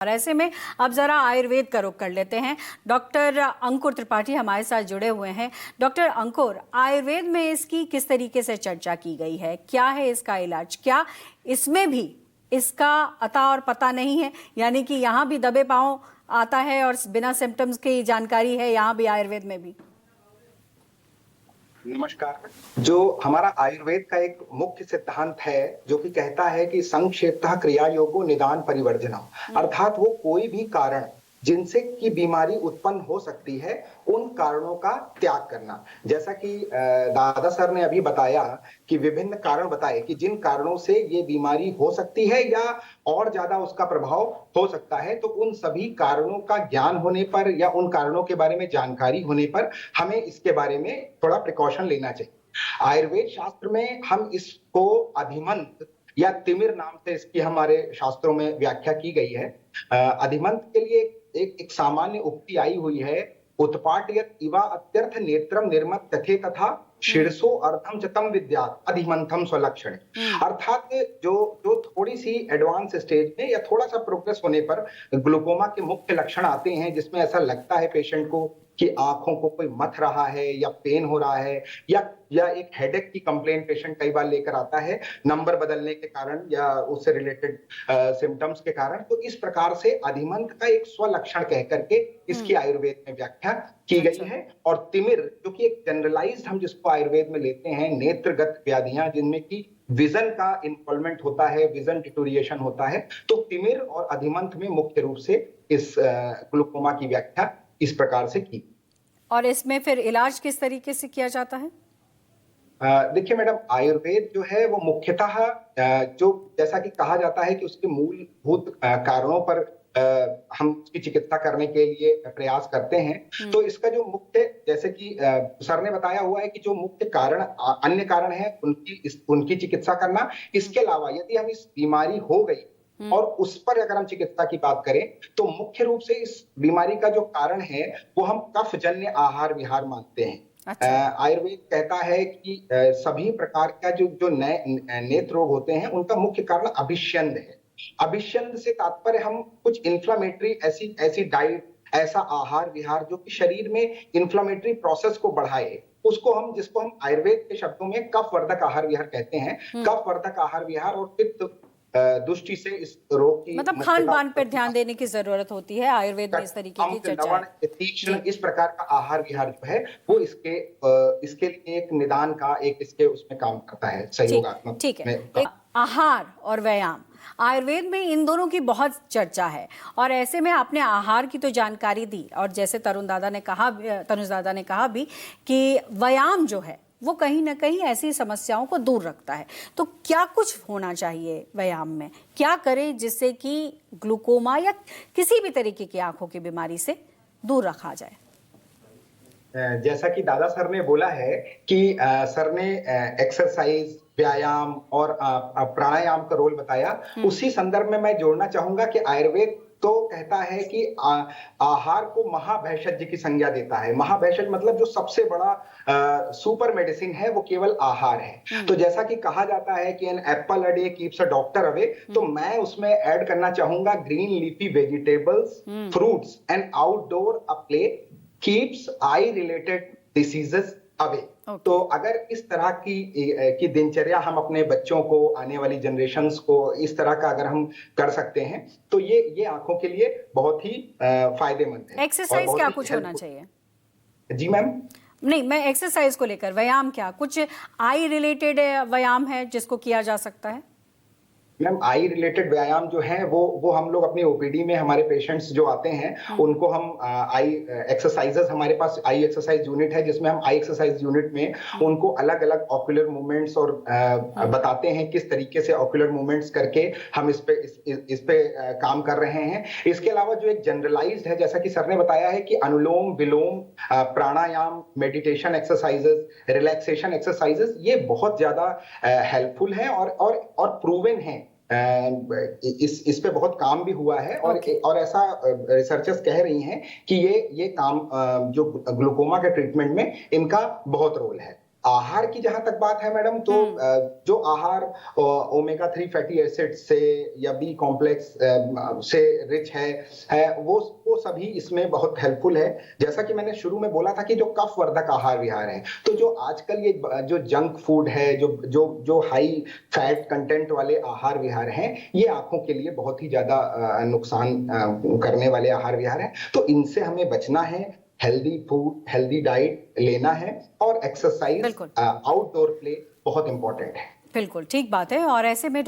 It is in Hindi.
और ऐसे में अब जरा आयुर्वेद का रुख कर लेते हैं। डॉक्टर अंकुर त्रिपाठी हमारे साथ जुड़े हुए हैं। डॉक्टर अंकुर, आयुर्वेद में इसकी किस तरीके से चर्चा की गई है? क्या है इसका इलाज? क्या इसमें भी इसका अता और पता नहीं है, यानी कि यहाँ भी दबे पांव आता है और बिना सिम्टम्स की जानकारी है यहाँ भी आयुर्वेद में भी? नमस्कार। जो हमारा आयुर्वेद का एक मुख्य सिद्धांत है जो कि कहता है कि संक्षेपतः क्रिया योगो निदान परिवर्जनम, अर्थात वो कोई भी कारण जिनसे की बीमारी उत्पन्न हो सकती है उन कारणों का त्याग करना। जैसा कि दादा सर ने अभी बताया कि विभिन्न कारण बताए कि जिन कारणों से ये बीमारी हो सकती है या और ज्यादा उसका प्रभाव हो सकता है, तो उन सभी कारणों का ज्ञान होने पर या उन कारणों के बारे में जानकारी होने पर हमें इसके बारे में थोड़ा प्रिकॉशन लेना चाहिए। आयुर्वेद शास्त्र में हम इसको अधिमंत या तिमिर नाम से इसकी हमारे शास्त्रों में व्याख्या की गई है। अधिमंत के लिए एक सामान्य उक्ति आई हुई है, उत्पाटयत इवा अत्यर्थ नेत्रम निर्मत तथे तथा शीर्षो अर्धम चतम विद्यात अधिमंथम स्वलक्षण। अर्थात जो जो थोड़ी सी एडवांस स्टेज में या थोड़ा सा प्रोग्रेस होने पर ग्लूकोमा के मुख्य लक्षण आते हैं, जिसमें ऐसा लगता है पेशेंट को कि आंखों को कोई मथ रहा है या पेन हो रहा है या एक हेडेक की कंप्लेंट पेशेंट कई बार लेकर आता है नंबर बदलने के कारण या उससे रिलेटेड सिम्टम्स के कारण। तो इस प्रकार से अधिमंत का एक स्वलक्षण कह करके इसकी आयुर्वेद में व्याख्या की गई है। और तिमिर जो कि एक जनरलाइज्ड हम जिसको आयुर्वेद में लेते हैं, नेत्रगत व्याधियां जिनमें की विजन का इन्वॉल्वमेंट होता है, विजन डिटोरिएशन होता है, तो तिमिर और अधिमंत में मुख्य रूप से इस ग्लूकोमा की व्याख्या इस प्रकार से की। और इसमें फिर इलाज किस तरीके से किया जाता है? देखिए मैडम, आयुर्वेद जो है वो मुख्यतः जो जैसा कि कहा जाता है कि उसके मूलभूत कारणों पर हम उसकी चिकित्सा करने के लिए प्रयास करते हैं। तो इसका जो मुख्य, जैसे कि सर ने बताया हुआ है कि जो मुख्य कारण अन्य कारण है उनकी चिकित्सा करना। इसके अलावा यदि हम इस बीमारी हो गई और उस पर अगर हम चिकित्सा की बात करें तो मुख्य रूप से इस बीमारी का जो कारण है वो हम कफजन्य आहार विहार मानते हैं। अच्छा। आयुर्वेद कहता है कि सभी प्रकार का जो नेत्र रोग होते हैं उनका मुख्य कारण अभिष्यंद है। अभिष्यंद से तात्पर्य हम कुछ इन्फ्लामेटरी ऐसी डाइट, ऐसा आहार विहार जो कि शरीर में इन्फ्लामेटरी प्रोसेस को बढ़ाए, जिसको हम आयुर्वेद के शब्दों में कफवर्धक आहार विहार कहते हैं। कफवर्धक आहार विहार और पित्त दृष्टि से इस रोग की मतलब खान पान पर ध्यान देने की जरूरत होती है। आयुर्वेद में इस तरीके की चर्चा है। तीक्ष्ण इस प्रकार का आहार विहार जो है वो इसके लिए एक निदान का इसके उसमें काम करता है, सहयोगात्मक। ठीक है। एक आहार और व्यायाम, आयुर्वेद में इन दोनों की बहुत चर्चा है और ऐसे में आपने आहार की तो जानकारी दी और जैसे तनुज दादा ने कहा भी कि व्यायाम जो है वो कहीं ना कहीं ऐसी समस्याओं को दूर रखता है। तो क्या कुछ होना चाहिए व्यायाम में? क्या करें जिससे कि ग्लूकोमा या किसी भी तरीके की आंखों की बीमारी से दूर रखा जाए? जैसा कि दादा सर ने बोला है कि सर ने एक्सरसाइज, व्यायाम और प्राणायाम का रोल बताया, उसी संदर्भ में मैं जोड़ना चाहूंगा कि आयुर्वेद तो कहता है कि आहार को महाभेषज की संज्ञा देता है। महाभेषज मतलब जो सबसे बड़ा सुपर मेडिसिन है वो केवल आहार है। तो जैसा कि कहा जाता है कि an apple a day keeps a doctor away, तो मैं उसमें ऐड करना चाहूंगा green leafy vegetables, fruits and outdoor a play keeps eye related diseases away. तो अगर इस तरह की दिनचर्या हम अपने बच्चों को, आने वाली जनरेशन्स को इस तरह का अगर हम कर सकते हैं तो ये आंखों के लिए बहुत ही फायदेमंद है। एक्सरसाइज क्या कुछ होना चाहिए? जी मैम। नहीं, मैं एक्सरसाइज को लेकर, व्यायाम क्या कुछ आई रिलेटेड व्यायाम है जिसको किया जा सकता है? मैम, आई रिलेटेड व्यायाम जो है वो हम लोग अपनी ओपीडी में हमारे पेशेंट्स जो आते हैं उनको हम आई एक्सरसाइजेस, हमारे पास आई एक्सरसाइज यूनिट है जिसमें हम आई एक्सरसाइज यूनिट में उनको अलग अलग ऑक्यूलर मूवमेंट्स और बताते हैं किस तरीके से ऑक्यूलर मूवमेंट्स करके हम इस पे काम कर रहे हैं। इसके अलावा जो एक जनरलाइज्ड है, जैसा कि सर ने बताया है कि अनुलोम विलोम, प्राणायाम, मेडिटेशन एक्सरसाइजेस, रिलैक्सेशन एक्सरसाइजेस, ये बहुत ज्यादा हेल्पफुल है और प्रूवन है। इस पे बहुत काम भी हुआ है और ऐसा रिसर्चर्स कह रही हैं कि ये काम जो ग्लूकोमा के ट्रीटमेंट में इनका बहुत रोल है। आहार की जहां तक बात है मैडम, तो जो आहार ओमेगा 3 फैटी एसिड से या बी कॉम्प्लेक्स से रिच है वो सभी इसमें बहुत हेल्पफुल है। जैसा कि मैंने शुरू में बोला था कि जो कफ वर्धक आहार विहार है, तो जो आजकल ये जो जंक फूड है, जो हाई फैट कंटेंट वाले आहार विहार हैं, ये आंखों के लिए बहुत ही ज्यादा नुकसान करने वाले आहार विहार हैं। तो इनसे हमें बचना है, हेल्दी फूड, हेल्दी डाइट लेना है, और एक्सरसाइज, बिल्कुल आउटडोर प्ले बहुत इंपॉर्टेंट है। बिल्कुल ठीक बात है। और ऐसे में